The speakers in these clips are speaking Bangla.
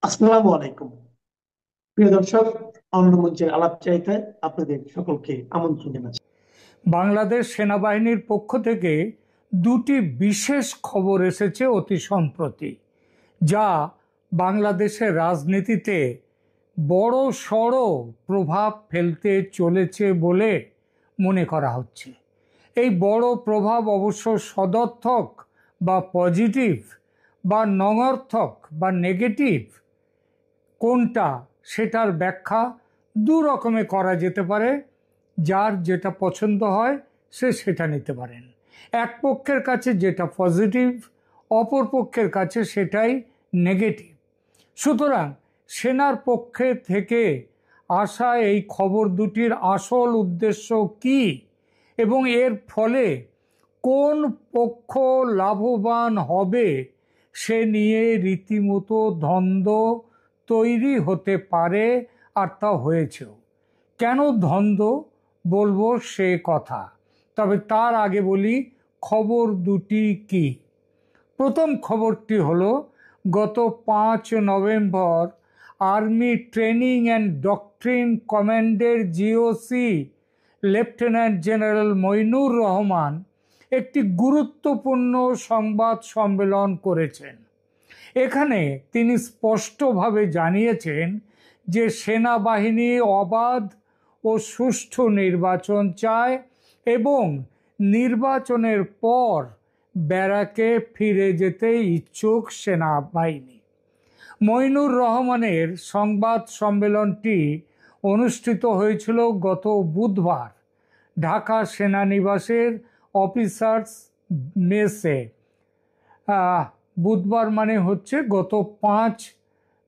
আসসালামু আলাইকুম। প্রিয় দর্শক, অন্য মঞ্চের আলাপ চাইতে আপনাদের সকলকে আমন্ত্রণ জানাচ্ছি। বাংলাদেশ সেনাবাহিনীর পক্ষ থেকে দুটি বিশেষ খবর এসেছে অতি সম্প্রতি, যা বাংলাদেশের রাজনীতিতে বড় সড় প্রভাব ফেলতে চলেছে বলে মনে করা হচ্ছে। এই বড় প্রভাব অবশ্য সদর্থক বা পজিটিভ বা নঙর্থক বা নেগেটিভ কোনটা সেটার ব্যাখ্যা দু রকমে করা যেতে পারে। যার যেটা পছন্দ হয় সে সেটা নিতে পারেন। এক পক্ষের কাছে যেটা পজিটিভ, অপর পক্ষের কাছে সেটাই নেগেটিভ। সুতরাং সেনার পক্ষে থেকে আসা এই খবর দুটির আসল উদ্দেশ্য কি এবং এর ফলে কোন পক্ষ লাভবান হবে সে নিয়ে রীতিমতো দ্বন্দ্ব তৈরি হতে পারে, আর তা হয়েছেও। কেন দ্বন্দ্ব বলবো সে কথা, তবে তার আগে বলি খবর দুটি কি। প্রথম খবরটি হলো, গত 5 November army training and doctrine কমান্ডের GOC lieutenant general Moinur Rahman একটি গুরুত্বপূর্ণ সংবাদ সম্মেলন করেছেন। এখানে তিনি স্পষ্টভাবে জানিয়েছেন যে সেনাবাহিনী অবাধ ও সুষ্ঠু নির্বাচন চায় এবং নির্বাচনের পর ব্যারাকে ফিরে যেতে ইচ্ছুক সেনাবাহিনী। মইনুর রহমানের সংবাদ সম্মেলনটি অনুষ্ঠিত হয়েছিল গত বুধবার ঢাকা সেনানিবাসের অফিসার্স মেসে। বুধবার মানে হচ্ছে গত 5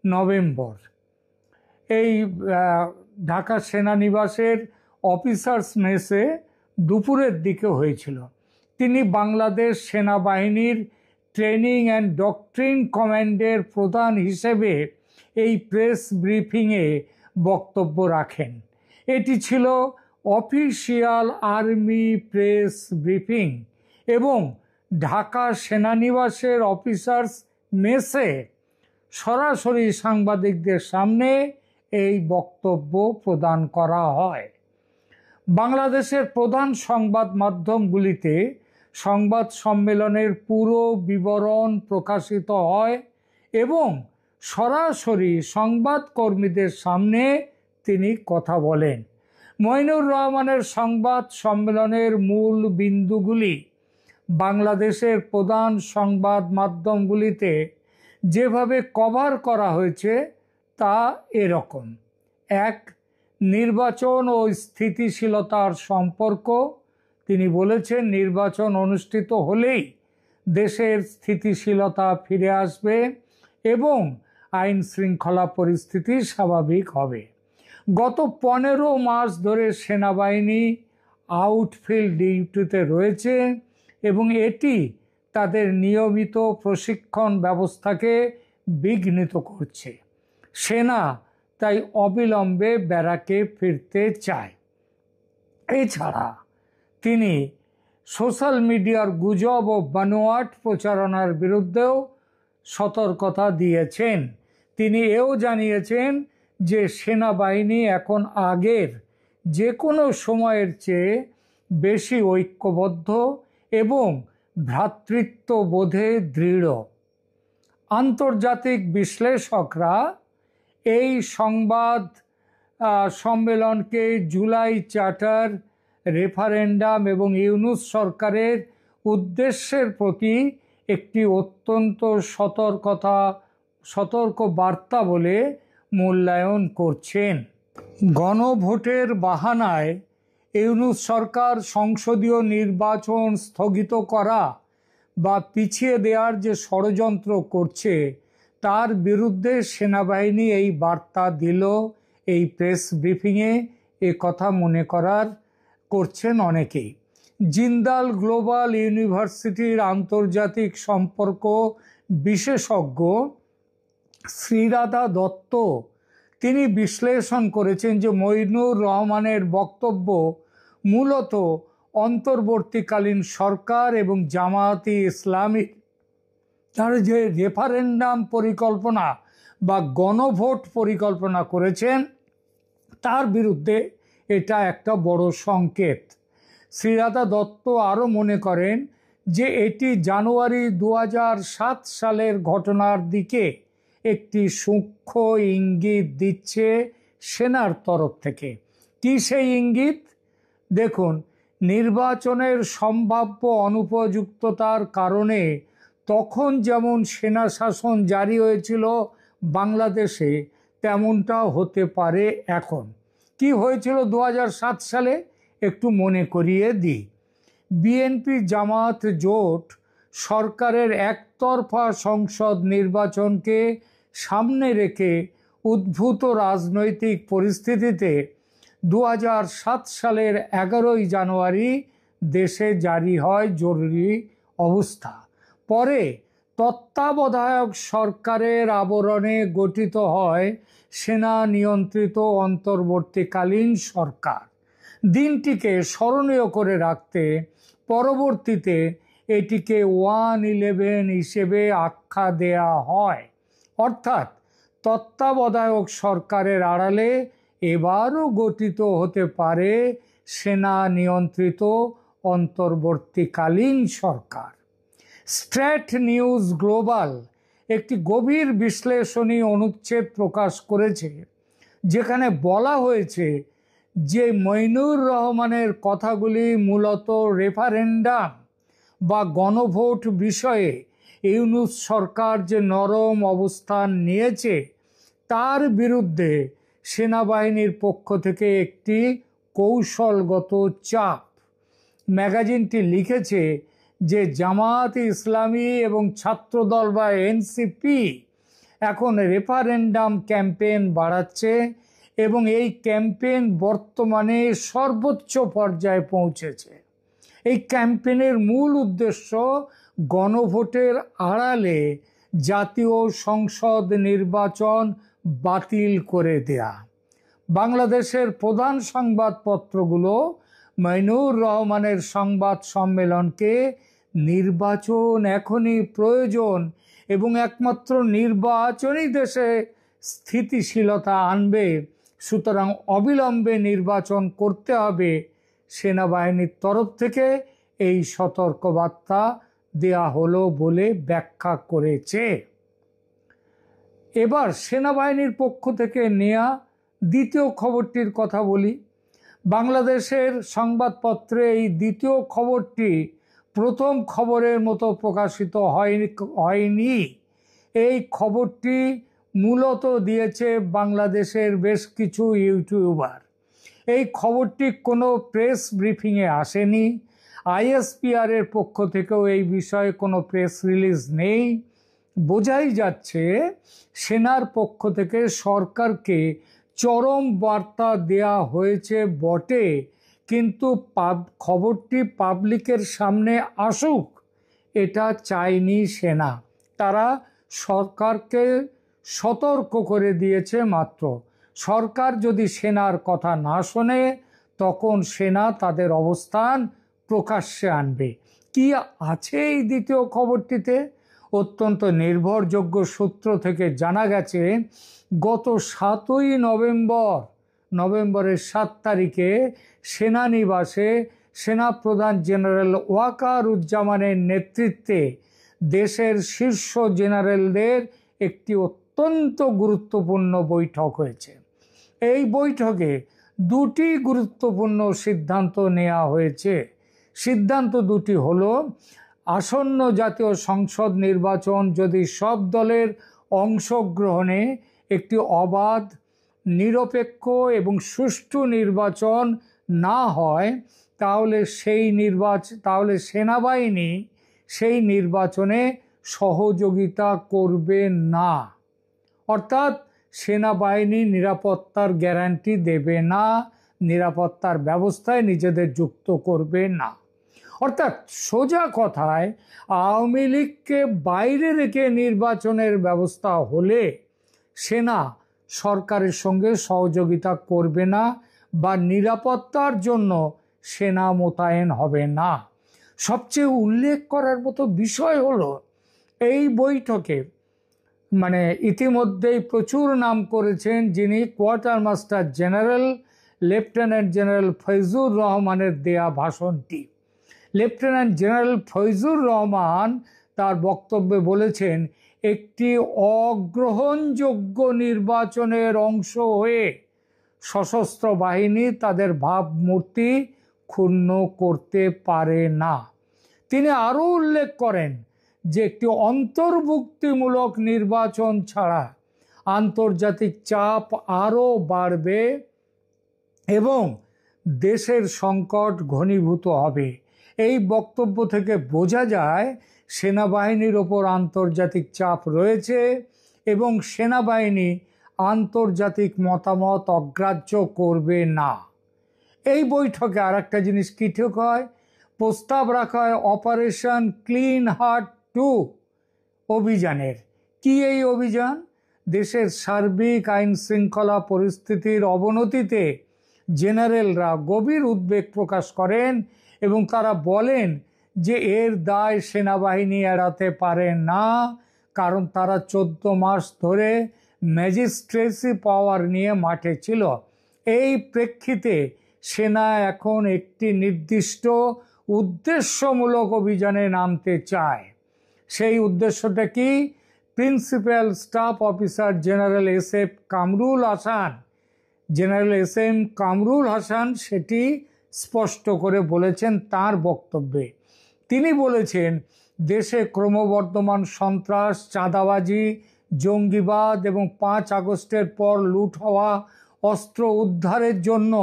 নভেম্বর। এই ঢাকা সেনানিবাসের অফিসার্স মেসে দুপুরের দিকে হয়েছিল। তিনি বাংলাদেশ সেনাবাহিনীর ট্রেনিং অ্যান্ড ডক্ট্রিন কমান্ডের প্রধান হিসেবে এই প্রেস ব্রিফিংয়ে বক্তব্য রাখেন। এটি ছিল অফিসিয়াল আর্মি প্রেস ব্রিফিং এবং ঢাকা সেনানিবাসের অফিসার্স মেসে সরাসরি সাংবাদিকদের সামনে এই বক্তব্য প্রদান করা হয়। বাংলাদেশের প্রধান সংবাদ মাধ্যমগুলিতে সংবাদ সম্মেলনের পুরো বিবরণ প্রকাশিত হয় এবং সরাসরি সংবাদকর্মীদের সামনে তিনি কথা বলেন। মইনুর রহমানের সংবাদ সম্মেলনের মূল বিন্দুগুলি বাংলাদেশের প্রধান সংবাদ মাধ্যমগুলিতে যেভাবে কভার করা হয়েছে তা এরকম: 1. নির্বাচন ও স্থিতিশীলতার সম্পর্ক। তিনি বলেছেন, নির্বাচন অনুষ্ঠিত হলেই দেশের স্থিতিশীলতা ফিরে আসবে এবং আইন শৃঙ্খলা পরিস্থিতি স্বাভাবিক হবে। গত 15 মাস ধরে সেনাবাহিনী আউটফিল্ড ডিউটিতে রয়েছে এবং এটি তাদের নিয়মিত প্রশিক্ষণ ব্যবস্থাকে বিঘ্নিত করছে। সেনা তাই অবিলম্বে ব্যারাকে ফিরতে চায়। এছাড়া তিনি সোশ্যাল মিডিয়ার গুজব ও বানোয়াট প্রচারণার বিরুদ্ধেও সতর্কতা দিয়েছেন। তিনি এও জানিয়েছেন যে সেনাবাহিনী এখন আগের যে কোনো সময়ের চেয়ে বেশি ঐক্যবদ্ধ এবং ভ্রাতৃত্ববোধে দৃঢ়। আন্তর্জাতিক বিশ্লেষকরা এই সংবাদ সম্মেলনকে জুলাই চার্টার, রেফারেন্ডাম এবং ইউনূস সরকারের উদ্দেশ্যের প্রতি একটি অত্যন্ত সতর্ক বার্তা বলে মূল্যায়ন করছেন। গণভোটের বাহানায় ইউনূস সরকার সংসদীয় নির্বাচন স্থগিত করা বা পিছিয়ে দেওয়ার যে ষড়যন্ত্র করছে তার বিরুদ্ধে সেনাবাহিনী এই বার্তা দিল এই প্রেস ব্রিফিংয়ে, এ কথা মনে করছেন অনেকেই। জিন্দাল গ্লোবাল ইউনিভার্সিটির আন্তর্জাতিক সম্পর্ক বিশেষজ্ঞ শ্রীরাধা দত্ত তিনি বিশ্লেষণ করেছেন যে মইনুর রহমানের বক্তব্য মূলত অন্তর্বর্তীকালীন সরকার এবং জামায়াতে ইসলামী তার যে রেফারেন্ডাম পরিকল্পনা বা গণভোট পরিকল্পনা করেছেন, তার বিরুদ্ধে এটা একটা বড় সংকেত। শ্রীরাধা দত্ত আরও মনে করেন যে এটি জানুয়ারি 2007 সালের ঘটনার দিকে একটি সূক্ষ্ম ইঙ্গিত দিচ্ছে সেনার তরফ থেকে। কি সেই ইঙ্গিত? দেখুন, নির্বাচনের সম্ভাব্য অনুপযুক্ততার কারণে তখন যেমন সেনা শাসন জারি হয়েছিল বাংলাদেশে, তেমনটা হতে পারে এখন। কি হয়েছিল 2007 সালে একটু মনে করিয়ে দিই। বিএনপি জামাত জোট সরকারের একতরফা সংসদ নির্বাচনকে সামনে রেখে উদ্ভূত রাজনৈতিক পরিস্থিতিতে 2007 সালের 11ই জানুয়ারি দেশে জারি হয় জরুরি অবস্থা। পরে তত্ত্বাবধায়ক সরকারের আবরণে গঠিত হয় সেনা নিয়ন্ত্রিত অন্তর্বর্তীকালীন সরকার। দিনটিকে স্মরণীয় করে রাখতে পরবর্তীতে এটিকে 1/11 হিসেবে আখ্যা দেয়া হয়। অর্থাৎ তত্ত্বাবধায়ক সরকারের আড়ালে এবারও গঠিত হতে পারে সেনা নিয়ন্ত্রিত অন্তর্বর্তীকালীন সরকার। স্ট্রেট নিউজ গ্লোবাল একটি গভীর বিশ্লেষণী অনুচ্ছেদ প্রকাশ করেছে, যেখানে বলা হয়েছে যে মইনুর রহমানের কথাগুলি মূলত রেফারেন্ডাম বা গণভোট বিষয়ে ইউনূস সরকার যে নরম অবস্থান নিয়েছে তার বিরুদ্ধে সেনাবাহিনীর পক্ষ থেকে একটি কৌশলগত চাপ। ম্যাগাজিনটি লিখেছে যে জামাত ইসলামী এবং ছাত্রদল বা এনসিপি এখন রেফারেন্ডাম ক্যাম্পেইন বাড়াচ্ছে এবং এই ক্যাম্পেইন বর্তমানে সর্বোচ্চ পর্যায়ে পৌঁছেছে। এই ক্যাম্পেইনের মূল উদ্দেশ্য গণভোটের আড়ালে জাতীয় সংসদ নির্বাচন বাতিল করে দেয়া। বাংলাদেশের প্রধান সংবাদপত্রগুলো মইনুর রহমানের সংবাদ সম্মেলনকে নির্বাচন এখনই প্রয়োজন এবং একমাত্র নির্বাচনই দেশে স্থিতিশীলতা আনবে, সুতরাং অবিলম্বে নির্বাচন করতে হবে, সেনাবাহিনীর তরফ থেকে এই সতর্কবার্তা দেয়া হলো বলে ব্যাখ্যা করেছে। এবার সেনাবাহিনীর পক্ষ থেকে নেয়া দ্বিতীয় খবরটির কথা বলি। বাংলাদেশের সংবাদপত্রে এই দ্বিতীয় খবরটি প্রথম খবরের মতো প্রকাশিত হয়নি। এই খবরটি মূলত দিয়েছে বাংলাদেশের বেশ কিছু ইউটিউবার। এই খবরটি কোনো প্রেস ব্রিফিংয়ে আসেনি। আইএসপিআর এর পক্ষ থেকেও এই বিষয়ে কোনো প্রেস রিলিজ নেই। বোঝাই যাচ্ছে সেনার পক্ষ থেকে সরকারকে চরম বার্তা দেয়া হয়েছে বটে, কিন্তু খবরটি পাবলিকের সামনে আসুক এটা চায়নি সেনা। তারা সরকারকে সতর্ক করে দিয়েছে মাত্র। সরকার যদি সেনার কথা না শোনে তখন সেনা তাদের অবস্থান প্রকাশ্যে আনবে। কি আছে এই দ্বিতীয় খবরটিতে? অত্যন্ত নির্ভরযোগ্য সূত্র থেকে জানা গেছে গত 7ই নভেম্বরের 7 তারিখে সেনানিবাসে সেনাপ্রধান জেনারেল ওয়াকারুজ্জামানের নেতৃত্বে দেশের শীর্ষ জেনারেলদের একটি অত্যন্ত গুরুত্বপূর্ণ বৈঠক হয়েছে। এই বৈঠকে দুটি গুরুত্বপূর্ণ সিদ্ধান্ত নেওয়া হয়েছে। সিদ্ধান্ত দুটি হলো, আসন্ন জাতীয় সংসদ নির্বাচন যদি সব দলের অংশগ্রহণে একটি অবাধ, নিরপেক্ষ এবং সুষ্ঠু নির্বাচন না হয় তাহলে সেনাবাহিনী সেই নির্বাচনে সহযোগিতা করবে না। অর্থাৎ সেনাবাহিনী নিরাপত্তার গ্যারান্টি দেবে না, নিরাপত্তার ব্যবস্থায় নিজেদের যুক্ত করবে না। অর্থাৎ সোজা কথায় আওয়ামী লীগকে বাইরে রেখে নির্বাচনের ব্যবস্থা হলে সেনা সরকারের সঙ্গে সহযোগিতা করবে না বা নিরাপত্তার জন্য সেনা মোতায়েন হবে না। সবচেয়ে উল্লেখ করার মতো বিষয় হলো, এই বৈঠকে মানে ইতিমধ্যেই প্রচুর নাম করেছেন যিনি quarter master general lieutenant general Faizur রহমানের দেয়া ভাষণটি। লেফটেন্যান্ট জেনারেল ফৈজুর রহমান তার বক্তব্যে বলেছেন, একটি অগ্রহণযোগ্য নির্বাচনের অংশ হয়ে সশস্ত্র বাহিনী তাদের ভাবমূর্তি ক্ষুণ্ণ করতে পারে না। তিনি আরও উল্লেখ করেন যে একটি অন্তর্ভুক্তিমূলক নির্বাচন ছাড়া আন্তর্জাতিক চাপ আরও বাড়বে এবং দেশের সংকট ঘনীভূত হবে। এই বক্তব্য থেকে বোঝা যায় সেনাবাহিনীর ওপর আন্তর্জাতিক চাপ রয়েছে এবং সেনাবাহিনী আন্তর্জাতিক মতামত অগ্রাহ্য করবে না। এই বৈঠকে আর একটা জিনিস কি ঠিক হয়, প্রস্তাব রাখা হয় অপারেশন ক্লিন হার্ট 2 অভিযানের। কি এই অভিযান? দেশের সার্বিক আইন শৃঙ্খলা পরিস্থিতির অবনতিতে জেনারেলরা গভীর উদ্বেগ প্রকাশ করেন এবং তারা বলেন যে এর দায় সেনাবাহিনী এড়াতে পারে না, কারণ তারা 14 মাস ধরে ম্যাজিস্ট্রেসি পাওয়ার নিয়ে মাঠে ছিল। এই প্রেক্ষিতে সেনা এখন একটি নির্দিষ্ট উদ্দেশ্যমূলক অভিযানে নামতে চায়। সেই উদ্দেশ্যটা কি? Principal staff officer general S M Kamrul Hasan সেটি স্পষ্ট করে বলেছেন তার বক্তব্যে। তিনি বলেছেন, দেশে ক্রমবর্ধমান সন্ত্রাস, চাঁদাবাজি, জঙ্গিবাদ এবং 5 আগস্টের পর লুট হওয়া অস্ত্র উদ্ধারের জন্য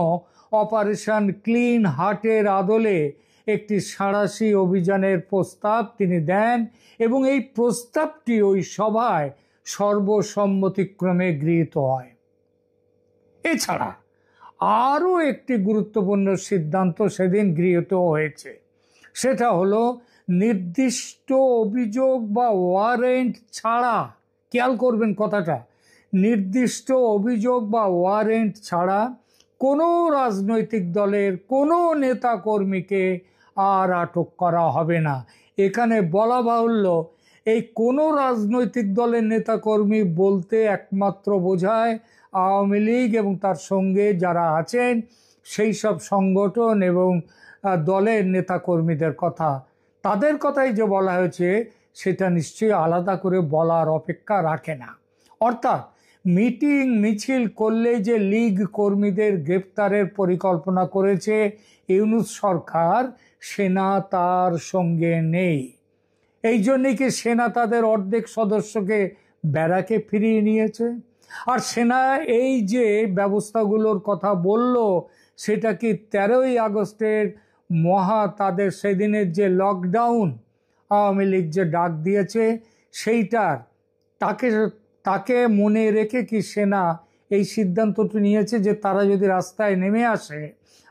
অপারেশন ক্লিন হার্টের আদলে একটি সাঁড়াশি অভিযানের প্রস্তাব তিনি দেন এবং এই প্রস্তাবটি ওই সভায় সর্বসম্মতিক্রমে গৃহীত হয়। এছাড়া আরও একটি গুরুত্বপূর্ণ সিদ্ধান্ত সেদিন গৃহীত হয়েছে, সেটা হলো নির্দিষ্ট অভিযোগ বা ওয়ারেন্ট ছাড়া, খেয়াল করবেন কথাটা, নির্দিষ্ট অভিযোগ বা ওয়ারেন্ট ছাড়া কোনো রাজনৈতিক দলের কোনো নেতাকর্মীকে আর আটক করা হবে না। এখানে বলা বাহুল্য, এই কোনো রাজনৈতিক দলের নেতাকর্মী বলতে একমাত্র বোঝায় আওয়ামী লীগ এবং তার সঙ্গে যারা আছেন সেই সব সংগঠন এবং দলের নেতাকর্মীদের কথা। তাদের কথাই যে বলা হয়েছে সেটা নিশ্চয়ই আলাদা করে বলার অপেক্ষা রাখে না। অর্থাৎ মিটিং মিছিল করলেই যে লীগ কর্মীদের গ্রেপ্তারের পরিকল্পনা করেছে ইউনূস সরকার, সেনা তার সঙ্গে নেই। এই জন্যই কি সেনা তাদের অর্ধেক সদস্যকে ব্যারাকে ফিরিয়ে নিয়েছে? আর সেনা এই যে ব্যবস্থাগুলোর কথা বলল, সেটা কি 13ই আগস্টের তাদের সেদিনের যে লকডাউন আওয়ামী লীগ যে ডাক দিয়েছে সেইটার তাকে মনে রেখে কি সেনা এই সিদ্ধান্তটি নিয়েছে যে তারা যদি রাস্তায় নেমে আসে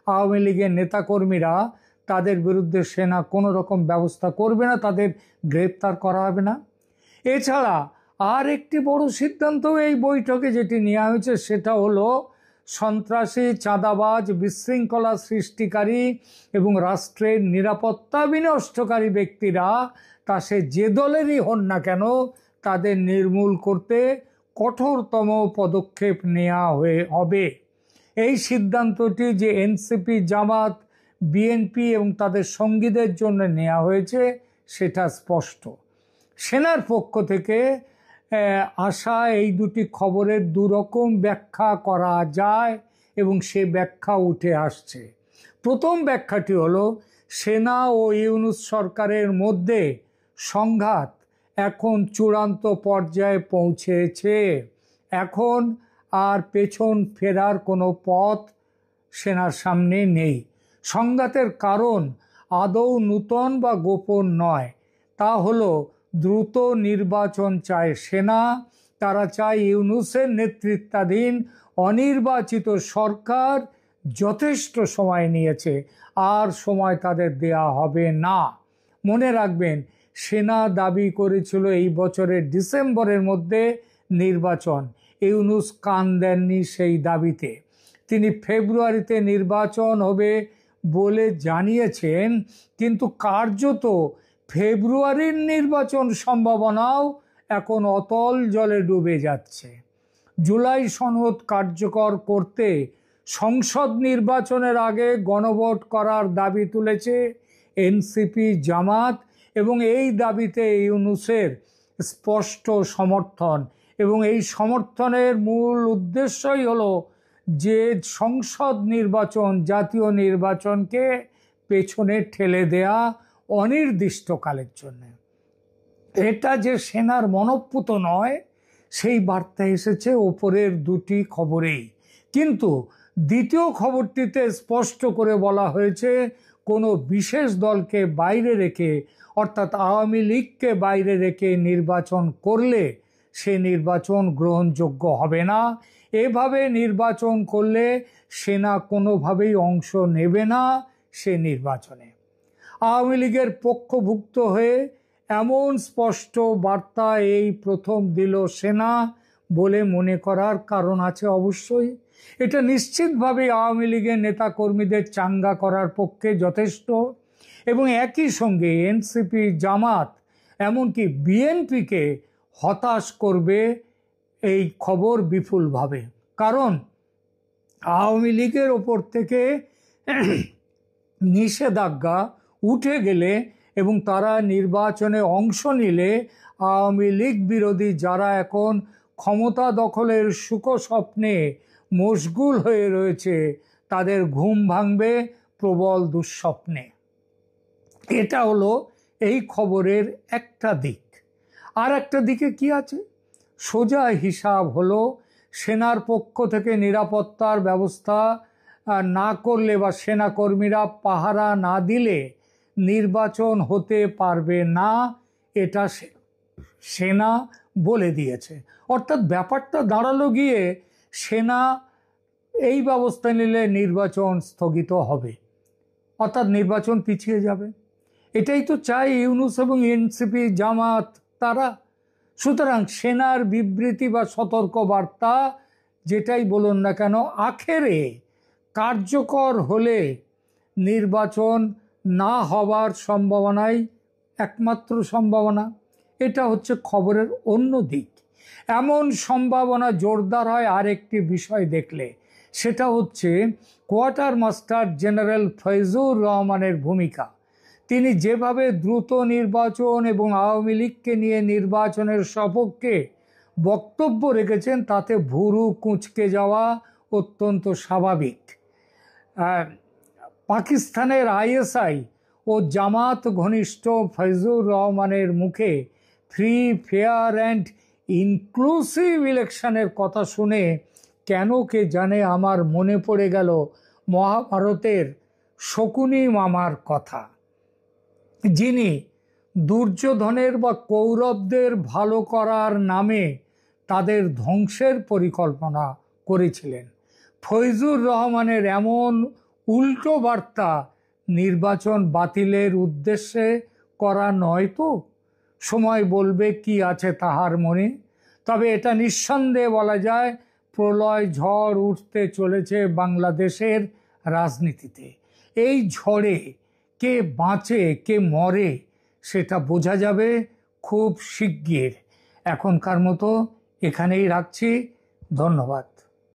আওয়ামী লীগের নেতাকর্মীরা, তাদের বিরুদ্ধে সেনা কোনো রকম ব্যবস্থা করবে না, তাদের গ্রেপ্তার করা হবে না? এছাড়া আর একটি বড় সিদ্ধান্ত এই বৈঠকে যেটি নেওয়া হয়েছে সেটা হলো সন্ত্রাসী, চাঁদাবাজ, বিশৃঙ্খলা সৃষ্টিকারী এবং রাষ্ট্রের নিরাপত্তা বিনষ্টকারী ব্যক্তিরা, তা সে যে দলেরই হন না কেন, তাদের নির্মূল করতে কঠোরতম পদক্ষেপ নেওয়া হবে। এই সিদ্ধান্তটি যে এনসিপি, জামাত, বিএনপি এবং তাদের সঙ্গীদের জন্য নেওয়া হয়েছে সেটা স্পষ্ট। সেনার পক্ষ থেকে আসা এই দুটি খবরের দুরকম ব্যাখ্যা করা যায় এবং সে ব্যাখ্যা উঠে আসছে। প্রথম ব্যাখ্যাটি হলো, সেনা ও ইউনূস সরকারের মধ্যে সংঘাত এখন চূড়ান্ত পর্যায়ে পৌঁছেছে। এখন আর পেছন ফেরার কোনো পথ সেনার সামনে নেই। সংঘাতের কারণ আদৌ নূতন বা গোপন নয়, তা হলো দ্রুত নির্বাচন চায় সেনা। তারা চায় ইউনূসের নেতৃত্বাধীন অনির্বাচিত সরকার যথেষ্ট সময় নিয়েছে, আর সময় তাদের দেয়া হবে না। মনে রাখবেন, সেনা দাবি করেছিল এই বছরের ডিসেম্বরের মধ্যে নির্বাচন। ইউনূস কান দেননি সেই দাবিতে। তিনি ফেব্রুয়ারিতে নির্বাচন হবে বলে জানিয়েছেন, কিন্তু কার্যত ফেব্রুয়ারির নির্বাচন সম্ভাবনাও এখন অতল জলে ডুবে যাচ্ছে। জুলাই সনদ কার্যকর করতে সংসদ নির্বাচনের আগে গণভোট করার দাবি তুলেছে এনসিপি, জামাত, এবং এই দাবিতে ইউনূসের স্পষ্ট সমর্থন। এবং এই সমর্থনের মূল উদ্দেশ্যই হলো যে সংসদ নির্বাচন, জাতীয় নির্বাচনকে পেছনে ঠেলে দেয়া অনির্দিষ্টকালের জন্য। এটা যে সেনার মনঃপূত নয়, সেই বার্তা এসেছে ওপরের দুটি খবরেই। কিন্তু দ্বিতীয় খবরটিতে স্পষ্ট করে বলা হয়েছে কোনো বিশেষ দলকে বাইরে রেখে, অর্থাৎ আওয়ামী লীগকে বাইরে রেখে নির্বাচন করলে সে নির্বাচন গ্রহণযোগ্য হবে না। এভাবে নির্বাচন করলে সেনা কোনোভাবেই অংশ নেবে না সে নির্বাচনে। আওয়ামী লীগের পক্ষভুক্ত হয়ে এমন স্পষ্ট বার্তা এই প্রথম দিল সেনা বলে মনে করার কারণ আছে অবশ্যই। এটা নিশ্চিতভাবে আওয়ামী লীগের নেতাকর্মীদের চাঙ্গা করার পক্ষে যথেষ্ট, এবং একই সঙ্গে এনসিপি, জামাত, এমনকি বিএনপিকে হতাশ করবে এই খবর বিপুলভাবে। কারণ আওয়ামী লীগের ওপর থেকে নিষেধাজ্ঞা উঠে গেলে এবং তারা নির্বাচনে অংশ নিলে আওয়ামী লীগ বিরোধী যারা এখন ক্ষমতা দখলের সুখ স্বপ্নে মশগুল হয়ে রয়েছে তাদের ঘুম ভাঙবে প্রবল দুঃস্বপ্নে। এটা হলো এই খবরের একটা দিক। আর একটা দিকে কি আছে? সোজা হিসাব হলো সেনার পক্ষ থেকে নিরাপত্তার ব্যবস্থা না করলে বা সেনাকর্মীরা পাহারা না দিলে নির্বাচন হতে পারবে না, এটা সেনা বলে দিয়েছে। অর্থাৎ ব্যাপারটা দাঁড়ালো গিয়ে সেনা এই ব্যবস্থা নিলে নির্বাচন স্থগিত হবে, অর্থাৎ নির্বাচন পিছিয়ে যাবে। এটাই তো চাই ইউনূস এবং এনসিপি, জামাত, তারা। সুতরাং সেনার বিবৃতি বা সতর্ক বার্তা যেটাই বলুন না কেন, আখেরে কার্যকর হলে নির্বাচন না হওয়ার সম্ভাবনাই একমাত্র সম্ভাবনা। এটা হচ্ছে খবরের অন্য দিক। এমন সম্ভাবনা জোরদার হয় আরেকটি বিষয় দেখলে, সেটা হচ্ছে কোয়ার্টার মাস্টার জেনারেল ফয়জুর রহমানের ভূমিকা। তিনি যেভাবে দ্রুত নির্বাচন এবং আওয়ামী লীগকে নিয়ে নির্বাচনের সপক্ষে বক্তব্য রেখেছেন, তাতে ভুরু কুঁচকে যাওয়া অত্যন্ত স্বাভাবিক। পাকিস্তানের আইএসআই ও জামাত ঘনিষ্ঠ ফয়জুর রহমানের মুখে ফ্রি, ফেয়ার অ্যান্ড ইনক্লুসিভ ইলেকশনের কথা শুনে কেন কে জানে আমার মনে পড়ে গেল মহাভারতের শকুনি মামার কথা, যিনি দুর্যোধনের বা কৌরবদের ভালো করার নামে তাদের ধ্বংসের পরিকল্পনা করেছিলেন। ফয়জুর রহমানের এমন উল্টো বার্তা নির্বাচন বাতিলের উদ্দেশ্যে করা নয় তো? সময় বলবে কি আছে তাহার মনে। তবে এটা নিঃসন্দেহে বলা যায়, প্রলয় ঝড় উঠতে চলেছে বাংলাদেশের রাজনীতিতে। এই ঝড়ে কে বাঁচে কে মরে সেটা বোঝা যাবে খুব শিগগির। এখনকার মতো এখানেই রাখছি। ধন্যবাদ।